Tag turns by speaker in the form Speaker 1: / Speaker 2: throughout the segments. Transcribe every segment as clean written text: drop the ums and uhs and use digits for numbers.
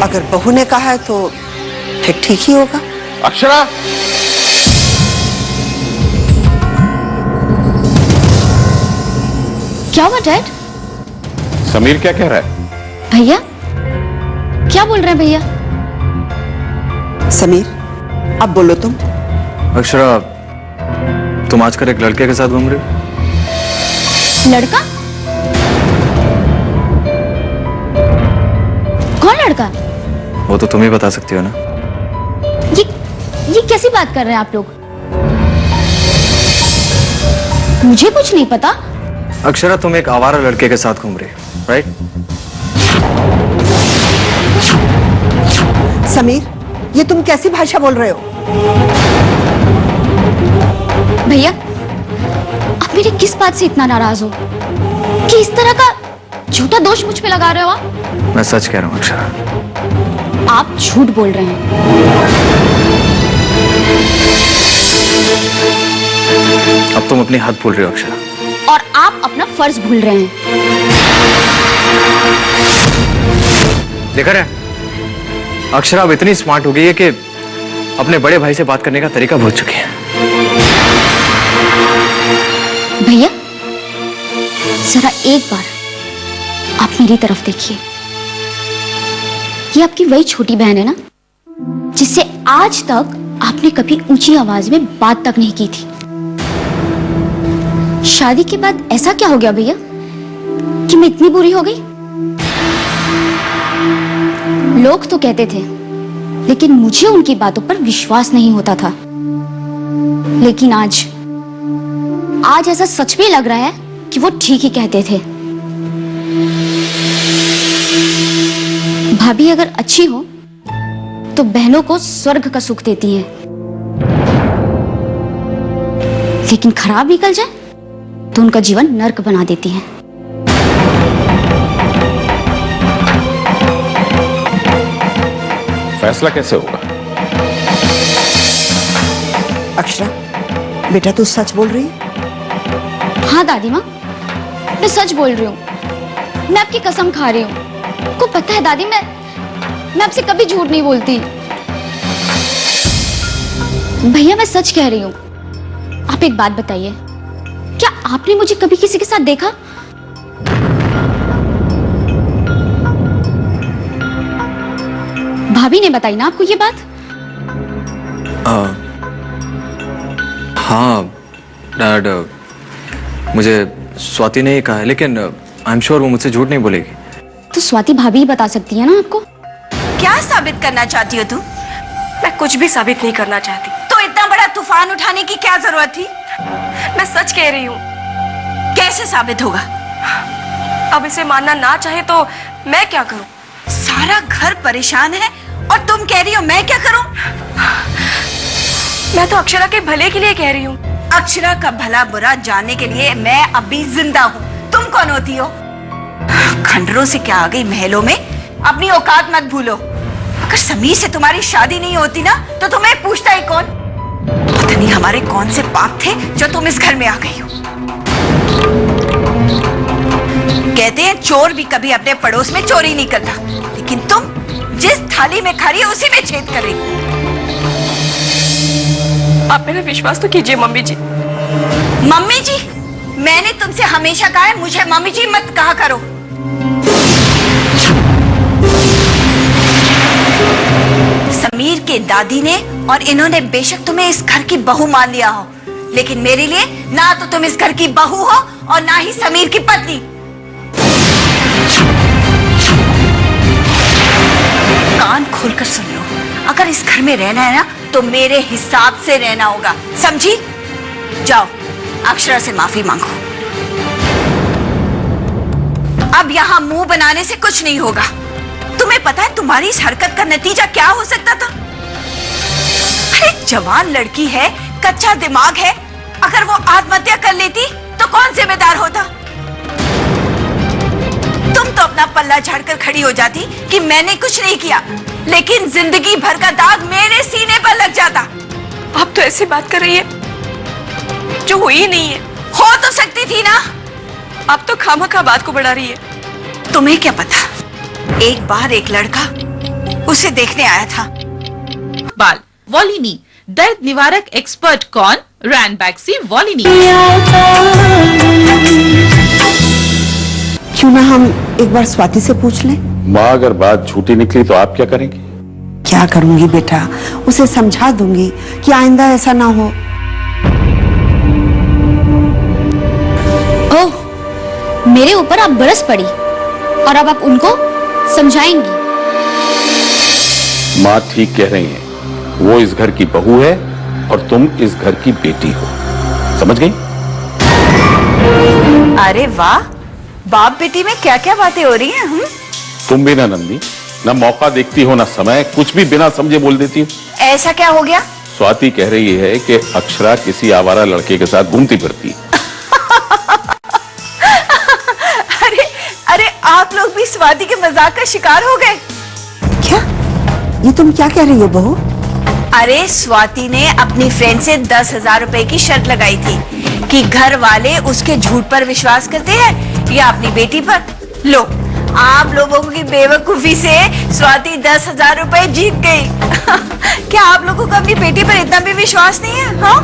Speaker 1: अगर बहू ने कहा है तो फिर ठीक ही होगा।
Speaker 2: अक्षरा,
Speaker 3: क्या हुआ डैड?
Speaker 2: समीर क्या कह रहा है?
Speaker 3: भैया क्या बोल रहे हैं भैया?
Speaker 1: समीर, अब बोलो तुम।
Speaker 4: अक्षरा, तुम आजकल एक लड़के के साथ घूम रही हो?
Speaker 3: लड़का? कौन लड़का?
Speaker 4: वो तो तुम ही बता सकती हो ना।
Speaker 3: ये कैसी बात कर रहे हैं आप लोग? मुझे कुछ नहीं पता।
Speaker 4: अक्षरा, तुम एक आवारा लड़के के साथ घूम रही हो, राइट?
Speaker 1: समीर, ये तुम कैसी भाषा बोल रहे हो?
Speaker 3: भैया, आप मेरी किस बात से इतना नाराज हो कि इस तरह का झूठा दोष मुझ पे लगा रहे हो आप?
Speaker 4: मैं सच कह रहा हूँ अक्षरा।
Speaker 3: आप झूठ बोल रहे हैं।
Speaker 4: अब तुम अपनी हद भूल रही हो अक्षरा।
Speaker 3: और आप अपना फर्ज भूल रहे हैं।
Speaker 4: देखा रहे, अक्षरा अब इतनी स्मार्ट हो गई है कि अपने बड़े भाई से बात करने का तरीका भूल चुकी है।
Speaker 3: भैया, जरा एक बार आप मेरी तरफ देखिए। ये आपकी वही छोटी बहन है ना, जिससे आज तक आपने कभी ऊंची आवाज में बात तक नहीं की थी। शादी के बाद ऐसा क्या हो गया भैया कि मैं इतनी बुरी हो गई? लोग तो कहते थे, लेकिन मुझे उनकी बातों पर विश्वास नहीं होता था। लेकिन आज ऐसा सच में लग रहा है कि वो ठीक ही कहते थे। भाभी अगर अच्छी हो तो बहनों को स्वर्ग का सुख देती है, लेकिन खराब निकल जाए तो उनका जीवन नर्क बना देती है।
Speaker 2: फैसला कैसे होगा?
Speaker 1: अक्षरा, बेटा तू सच बोल रही है?
Speaker 3: हाँ दादी माँ, मैं सच बोल रही हूँ। मैं आपकी कसम खा रही हूँ। आपको पता है दादी, मैं आपसे कभी झूठ नहीं बोलती। भैया, मैं सच कह रही हूँ। आप एक बात बताइए, क्या आपने मुझे कभी किसी के साथ देखा? भाभी ने बताई ना आपको ये बात?
Speaker 4: हाँ डैड, मुझे स्वाति ने ही कहा है, लेकिन आई एम श्योर वो मुझसे झूठ नहीं बोलेगी।
Speaker 3: तो स्वाति भाभी ही बता सकती है ना आपको।
Speaker 5: क्या साबित करना चाहती हो तुम?
Speaker 6: मैं कुछ भी साबित नहीं करना चाहती।
Speaker 5: तो इतना बड़ा तूफान उठाने की क्या जरूरत थी?
Speaker 6: मैं सच कह रही हूँ।
Speaker 5: कैसे साबित होगा?
Speaker 6: अब इसे मानना ना चाहे तो मैं क्या करूँ?
Speaker 5: सारा घर परेशान है और तुम कह रही हो मैं क्या करूँ?
Speaker 6: मैं तो अक्षरा के भले के लिए कह रही हूँ।
Speaker 5: अक्षरा का भला बुरा जानने के लिए मैं अभी जिंदा हूँ। तुम कौन होती हो? खंडरों से क्या आ गई महलों में? अपनी औकात मत भूलो। अगर समीर से तुम्हारी शादी नहीं होती ना तो तुम्हें पूछता ही कौन? पता नहीं हमारे कौन से पाप थे जो तुम इस घर में आ गई हो। कहते हैं चोर भी कभी अपने पड़ोस में चोरी नहीं करता, लेकिन तुम जिस थाली में खड़ी हो उसी में छेद कर रही।
Speaker 6: आप मेरा विश्वास तो कीजिए मम्मी जी।
Speaker 5: मम्मी जी? मैंने तुमसे हमेशा कहा है मुझे मम्मी जी मत कहा करो। समीर के दादी ने और इन्होंने बेशक तुम्हें इस घर की बहू मान लिया हो, लेकिन मेरे लिए ना तो तुम इस घर की बहू हो और ना ही समीर की पत्नी। कान खोलकर सुन लो, अगर इस घर में रहना है ना तो मेरे हिसाब से रहना होगा, समझी? जाओ अक्षरा से माफी मांगो। अब यहाँ मुंह बनाने से कुछ नहीं होगा। तुम्हें पता है तुम्हारी इस हरकत का नतीजा क्या हो सकता था? अरे जवान लड़की है, कच्चा दिमाग है, अगर वो आत्महत्या कर लेती तो कौन जिम्मेदार होता? तुम तो अपना पल्ला झाड़कर खड़ी हो जाती कि मैंने कुछ नहीं किया, लेकिन जिंदगी भर का दाग मेरे सीने पर लग जाता।
Speaker 6: आप तो ऐसी बात कर रही है जो हुई नहीं है।
Speaker 5: हो तो सकती थी ना।
Speaker 6: आप तो खामखा बात को बढ़ा रही है।
Speaker 5: तुम्हें क्या पता, एक बार एक लड़का उसे देखने आया था।
Speaker 7: बाल वॉलिनी दर्द निवारक एक्सपर्ट कौन? रैनबैक्सी वॉलिनी।
Speaker 1: क्यों ना हम एक बार स्वाति से पूछ लें?
Speaker 2: माँ अगर बात झूठी निकली तो आप क्या करेंगी?
Speaker 1: क्या करूंगी बेटा, उसे समझा दूंगी कि आइंदा ऐसा ना हो।
Speaker 3: ओह, मेरे ऊपर आप बरस पड़ी और अब आप उनको समझाएंगी।
Speaker 2: माँ ठीक कह रही हैं, वो इस घर की बहू है और तुम इस घर की बेटी हो, समझ गई?
Speaker 5: अरे वाह, बाप बेटी में क्या क्या बातें हो रही हैं।
Speaker 2: तुम भी ना नंदी, ना मौका देखती हो ना समय, कुछ भी बिना समझे बोल देती हो।
Speaker 5: ऐसा क्या हो गया?
Speaker 2: स्वाति कह रही है कि अक्षरा किसी आवारा लड़के के साथ घूमती फिरती।
Speaker 5: अरे अरे, आप लोग भी स्वाति के मजाक का शिकार हो गए
Speaker 1: क्या? ये तुम क्या कह रही हो बहू?
Speaker 5: अरे स्वाति ने अपनी फ्रेंड से 10,000 रुपए की शर्त लगाई थी कि घर वाले उसके झूठ पर विश्वास करते हैं या अपनी बेटी पर। लो, आप लोगों की बेवकूफी से स्वाति 10,000 रुपए जीत गई। क्या आप लोगों को अपनी बेटी पर इतना भी विश्वास नहीं है? हाँ?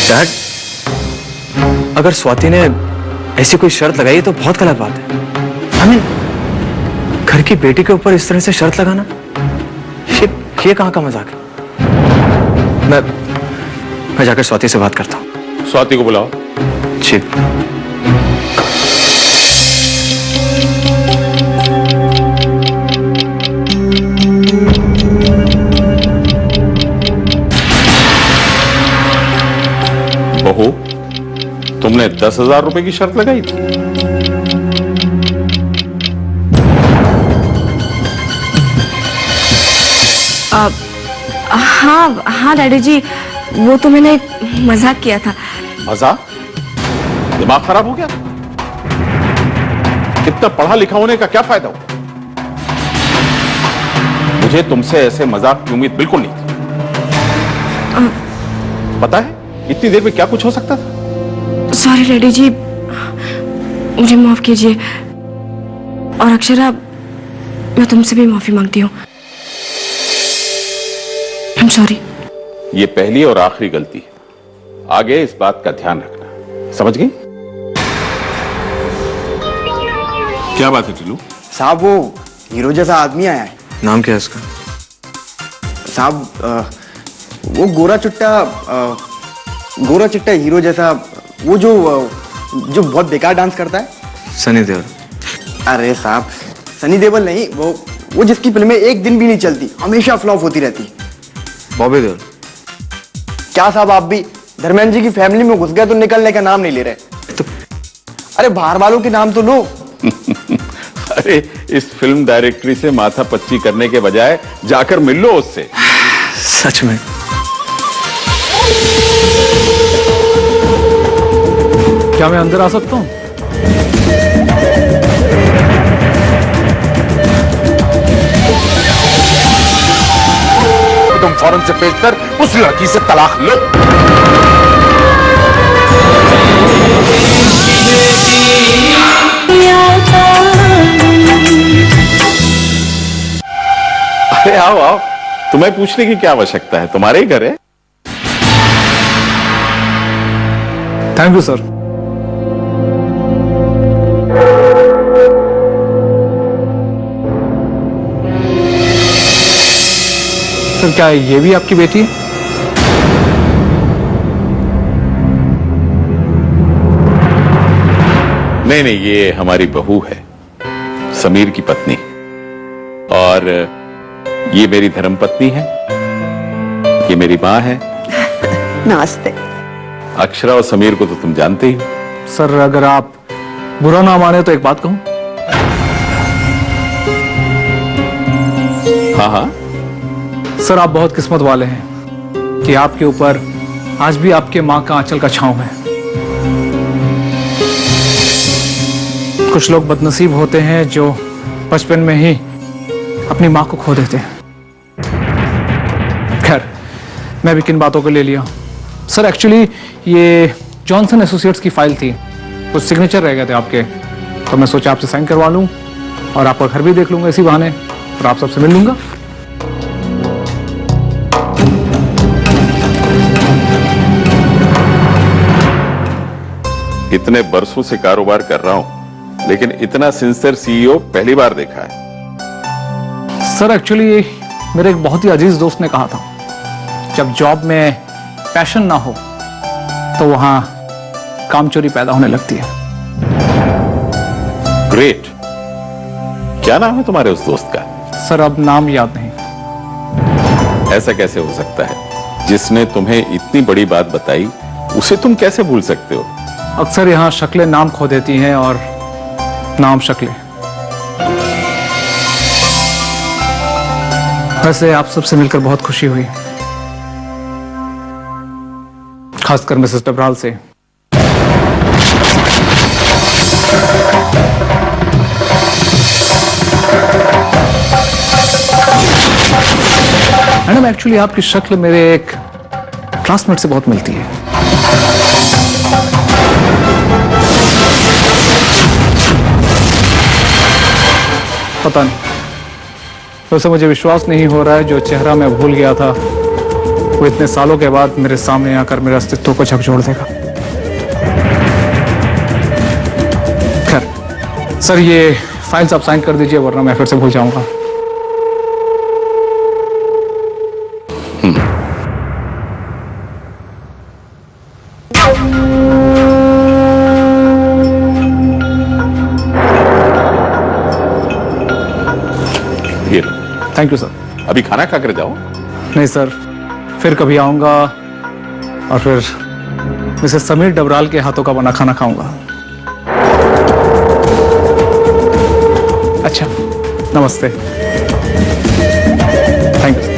Speaker 4: डैड, अगर स्वाति ने ऐसी कोई शर्त लगाई तो बहुत गलत बात है। I mean, घर की बेटी के ऊपर इस तरह से शर्त लगाना, ये कहाँ का मजाक है? मैं जाकर स्वाति से बात करता हूँ।
Speaker 2: स्वाति को बुलाओ।
Speaker 4: जी।
Speaker 2: बहू, तुमने 10,000 रुपए की शर्त लगाई थी?
Speaker 6: हाँ डैडी जी, वो तो मैंने मजाक किया था।
Speaker 2: मजाक? दिमाग खराब हो गया? कितना पढ़ा लिखा होने का क्या फायदा हुआ? मुझे तुमसे ऐसे मजाक की उम्मीद बिल्कुल नहीं थी। पता है इतनी देर में क्या कुछ हो सकता था?
Speaker 6: सॉरी डैडी जी, मुझे माफ कीजिए। और अक्षरा, मैं तुमसे भी माफी मांगती हूँ। I'm sorry।
Speaker 2: ये पहली और आखिरी गलती है, आगे इस बात का ध्यान रखना, समझ गई? क्या बात है टिल्लू?
Speaker 8: साहब, वो हीरो जैसा आदमी आया है।
Speaker 4: नाम क्या है उसका?
Speaker 8: साहब, वो गोरा चिट्टा हीरो जैसा, वो जो बहुत बेकार डांस करता है।
Speaker 4: सनी देओल।
Speaker 8: अरे साहब, सनी देओल नहीं, वो जिसकी फिल्में एक दिन भी नहीं चलती, हमेशा फ्लॉप होती रहती।
Speaker 4: बॉबी देओल।
Speaker 8: क्या साहब, आप भी धर्मेंद्र जी की फैमिली में घुस गए तो निकलने का नाम नहीं ले रहे।
Speaker 4: तो
Speaker 8: अरे बाहर वालों के नाम तो लो।
Speaker 2: अरे इस फिल्म डायरेक्टरी से माथा पच्ची करने के बजाय जाकर मिल लो उससे।
Speaker 4: सच में?
Speaker 9: क्या मैं अंदर आ सकता हूँ?
Speaker 2: तुम फौरन से पेश कर उस लड़की से तलाक लो। अरे आओ आओ, तुम्हें पूछने की क्या आवश्यकता है, तुम्हारे ही घर है।
Speaker 9: Thank you sir. सर, क्या ये भी आपकी बेटी है?
Speaker 2: नहीं नहीं, ये हमारी बहू है, समीर की पत्नी, और ये मेरी धर्मपत्नी है, ये मेरी माँ है।
Speaker 1: नमस्ते।
Speaker 2: अक्षरा और समीर को तो तुम जानते ही हो।
Speaker 9: सर, अगर आप बुरा ना माने तो एक बात कहूं?
Speaker 2: हाँ हाँ।
Speaker 9: सर, आप बहुत किस्मत वाले हैं कि आपके ऊपर आज भी आपके माँ का आंचल का छांव है। कुछ लोग बदनसीब होते हैं जो बचपन में ही अपनी माँ को खो देते हैं। खैर, मैं भी किन बातों को ले लिया। सर, एक्चुअली ये जॉनसन एसोसिएट्स की फाइल थी, कुछ सिग्नेचर रह गए थे आपके, तो मैं सोचा आपसे साइन करवा लूं और आपका घर भी देख लूंगा इसी बहाने। और आप सबसे मिल लूंगा।
Speaker 2: इतने बरसों से कारोबार कर रहा हूं, लेकिन इतना सिंसियर सीईओ पहली बार देखा है।
Speaker 9: सर एक्चुअली मेरे एक बहुत ही अजीज दोस्त ने कहा था, जब जॉब में पैशन ना हो तो वहां कामचोरी पैदा होने लगती है।
Speaker 2: ग्रेट। क्या नाम है तुम्हारे उस दोस्त का?
Speaker 9: सर अब नाम याद नहीं।
Speaker 2: ऐसा कैसे हो सकता है? जिसने तुम्हें इतनी बड़ी बात बताई उसे तुम कैसे भूल सकते हो?
Speaker 9: अक्सर यहाँ शक्लें नाम खो देती हैं और नाम शक्लें। वैसे आप सबसे मिलकर बहुत खुशी हुई, खासकर मिसेस डबराल से। मैडम एक्चुअली आपकी शक्ल मेरे एक क्लासमेट से बहुत मिलती है। पता नहीं, वैसे मुझे विश्वास नहीं हो रहा है जो चेहरा मैं भूल गया था वो इतने सालों के बाद मेरे सामने आकर मेरे अस्तित्व को झकझोर देगा। खैर सर, ये फाइल्स आप साइन कर दीजिए वरना मैं फिर से भूल जाऊंगा। Thank you sir.
Speaker 2: अभी खाना खा कर जाओ।
Speaker 9: नहीं सर, फिर कभी आऊंगा और फिर मिसेस समीर डबराल के हाथों का बना खाना खाऊंगा। अच्छा, नमस्ते। Thank you.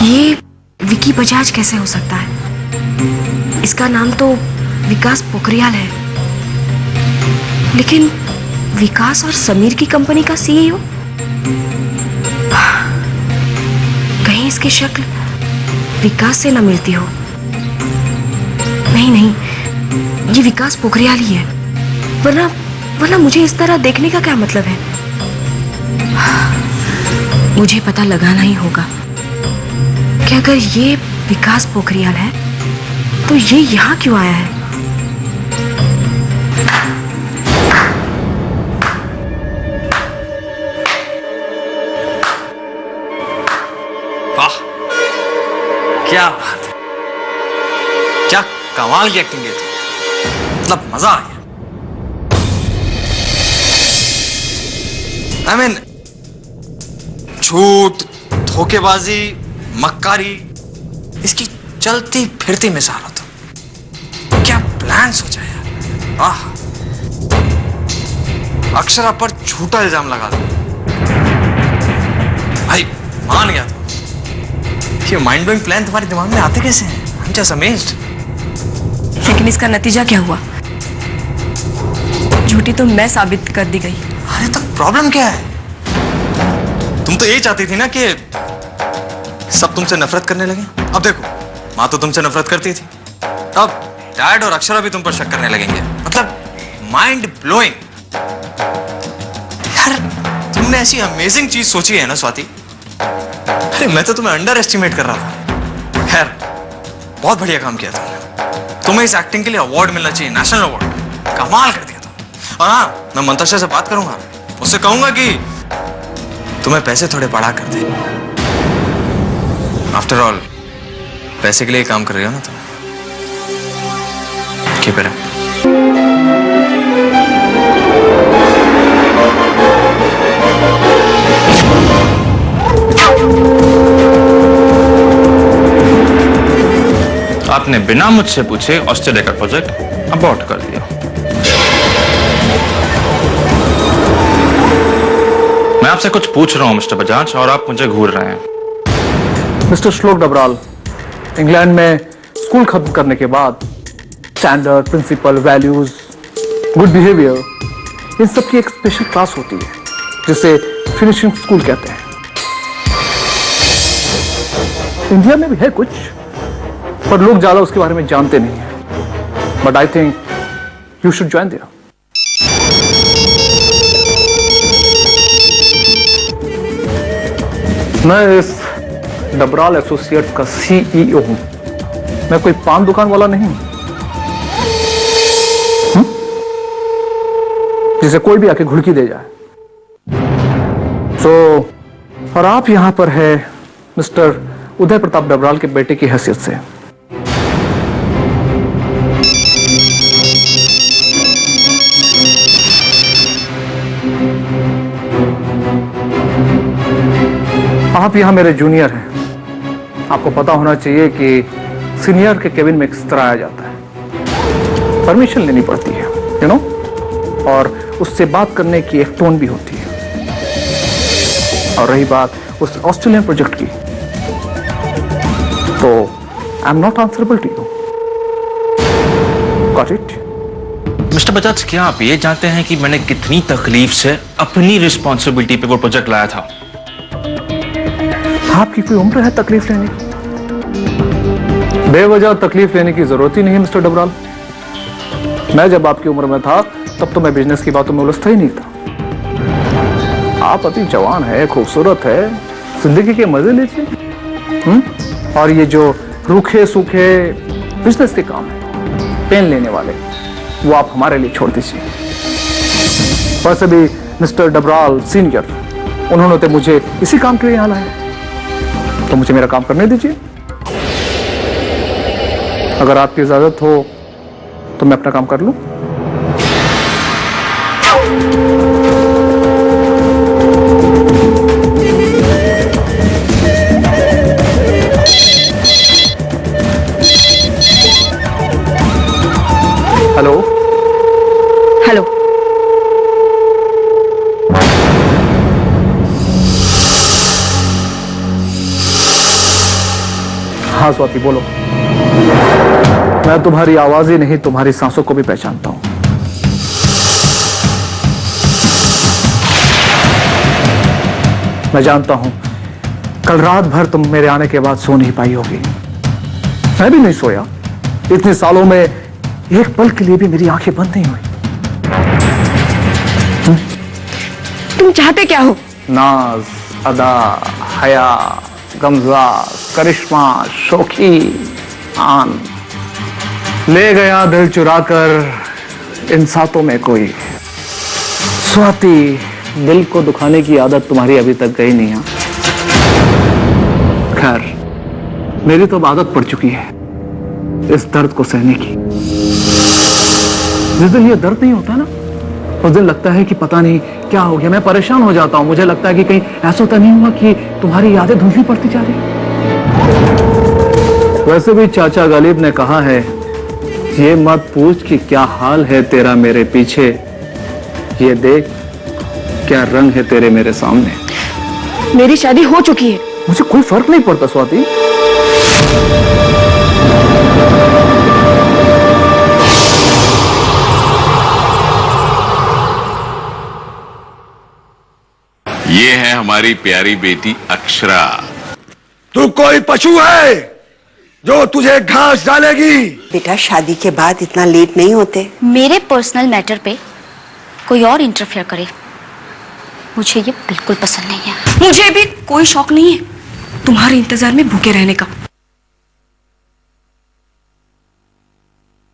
Speaker 6: ये विकी बजाज कैसे हो सकता है? इसका नाम तो विकास पोखरियाल है, लेकिन विकास और समीर की कंपनी का सीईओ? कहीं इसकी शक्ल विकास से ना मिलती हो? नहीं नहीं, ये विकास पोखरियाल ही है, वरना मुझे इस तरह देखने का क्या मतलब है? मुझे पता लगाना ही होगा कि अगर ये विकास पोखरियाल है तो ये यहाँ क्यों आया है?
Speaker 4: वाह, क्या बात है, क्या कमाल की एक्टिंग है, मतलब मजा आ गया। आई मीन, झूठ, धोखेबाजी, मक्कारी, इसकी चलती फिरती मिसाल हो। तो क्या प्लान सोचा यार। आह, अक्षरा पर झूठा इल्जाम लगा दो। भाई मान गया था। ये माइंड ब्लोइंग प्लान तुम्हारे दिमाग में आते कैसे हैं? I'm just amazed।
Speaker 6: लेकिन इसका नतीजा क्या हुआ? झूठी तो मैं साबित कर दी गई।
Speaker 4: अरे तो प्रॉब्लम क्या है? तुम तो यही चाहती थी ना कि सब तुमसे नफरत करने लगे। अब देखो, माँ तो तुमसे नफरत करती थी, अब डैड और अक्षरा भी तुम पर शक करने लगेंगे। मतलब माइंड ब्लोइंग। यार तुमने ऐसी अमेजिंग चीज सोची है ना स्वाति। अरे मैं तो तुम्हें अंडर एस्टिमेट कर रहा था। खैर बहुत बढ़िया काम किया तुमने। तुम्हें इस एक्टिंग के लिए अवार्ड मिलना चाहिए, नेशनल अवार्ड। कमाल कर दिया तुम। और हाँ, मैं मंतशा से बात करूंगा, उससे कहूंगा कि तुम्हें पैसे थोड़े बढ़ा कर दे। आफ्टर ऑल पैसे के लिए काम कर रही हो ना तुम। Keep it up.
Speaker 10: आपने बिना मुझसे पूछे ऑस्ट्रेलिया का प्रोजेक्ट अबॉर्ट कर दिया। मैं आपसे कुछ पूछ रहा हूं मिस्टर बजाज और आप मुझे घूर रहे हैं।
Speaker 9: मिस्टर श्लोक डबराल, इंग्लैंड में स्कूल खत्म करने के बाद standard, principle, values, good behaviour, इन सब की एक स्पेशल क्लास होती है जिसे फिनिशिंग स्कूल कहते हैं। इंडिया में भी है कुछ, पर लोग ज्यादा उसके बारे में जानते नहीं हैं। But I think you should join there. मैं इस डबराल एसोसिएट्स का सीईओ हूं। मैं कोई पान दुकान वाला नहीं हूं जिसे कोई भी आके घुड़की दे जाए। और आप यहां पर है मिस्टर उदय प्रताप डबराल के बेटे की हैसियत से। आप यहां मेरे जूनियर हैं। आपको पता होना चाहिए कि सीनियर के केबिन में किस तरह आया जाता है। परमिशन लेनी पड़ती है, यू नो, और उससे बात करने की एक टोन भी होती है। और रही बात उस ऑस्ट्रेलियन प्रोजेक्ट की, तो I am not answerable to you. Got it?
Speaker 10: Mister Bajaj, क्या आप ये जानते हैं कि मैंने कितनी तकलीफ से अपनी रिस्पॉन्सिबिलिटी पे वो प्रोजेक्ट लाया था?
Speaker 9: आपकी कोई उम्र है तकलीफ लेने की? बेवजह तकलीफ लेने की जरूरत ही नहीं है मिस्टर डबराल। मैं जब आपकी उम्र में था तब तो मैं बिजनेस की बातों में उलझता ही नहीं था। आप अभी जवान है, खूबसूरत है, जिंदगी के मजे लीजिए। और ये जो रूखे सूखे बिजनेस के काम है, पेन लेने वाले, वो आप हमारे लिए छोड़ दीजिए। वैसे भी मिस्टर डबराल सीनियर, उन्होंने तो मुझे इसी काम के लिए यहाँ लाया, तो मुझे मेरा काम करने दीजिए। अगर आपकी इजाजत हो तो मैं अपना काम कर लूं। Hello
Speaker 6: hello.
Speaker 9: हाँ स्वाति, बोलो। मैं तुम्हारी आवाज ही नहीं, तुम्हारी सांसों को भी पहचानता हूं। मैं जानता हूं कल रात भर तुम मेरे आने के बाद सो नहीं पाई होगी। मैं भी नहीं सोया। इतने सालों में एक पल के लिए भी मेरी आंखें बंद नहीं हुई।
Speaker 6: तुम चाहते क्या हो?
Speaker 9: नाज, अदा, हया, गमजा, करिश्मा, शोखी, आन, ले गया दिल चुराकर इन सातों में कोई। स्वाति, दिल को दुखाने की आदत तुम्हारी अभी तक गई नहीं है। खैर, मेरी तो अब आदत पड़ चुकी है इस दर्द को सहने की। जिस दिन ये दर्द नहीं होता ना, उस दिन लगता है कि पता नहीं क्या हो गया। मैं परेशान हो जाता हूं। मुझे लगता है कि कहीं ऐसा तो नहीं हुआ कि तुम्हारी यादें धुंधली पड़ती जा रही। वैसे भी चाचा गालिब ने कहा है, ये मत पूछ कि क्या हाल है तेरा मेरे पीछे, ये देख क्या रंग है तेरे मेरे सामने।
Speaker 6: मेरी शादी हो चुकी है।
Speaker 9: मुझे कोई फर्क नहीं पड़ता स्वाति।
Speaker 2: ये है हमारी प्यारी बेटी अक्षरा।
Speaker 11: तू कोई पशु है जो तुझे घास डालेगी?
Speaker 1: बेटा, शादी के बाद इतना लेट नहीं होते।
Speaker 3: मेरे पर्सनल मैटर पे कोई और इंटरफेयर करे, मुझे ये बिल्कुल पसंद नहीं है।
Speaker 6: मुझे भी कोई शौक नहीं है तुम्हारे इंतजार में भूखे रहने का।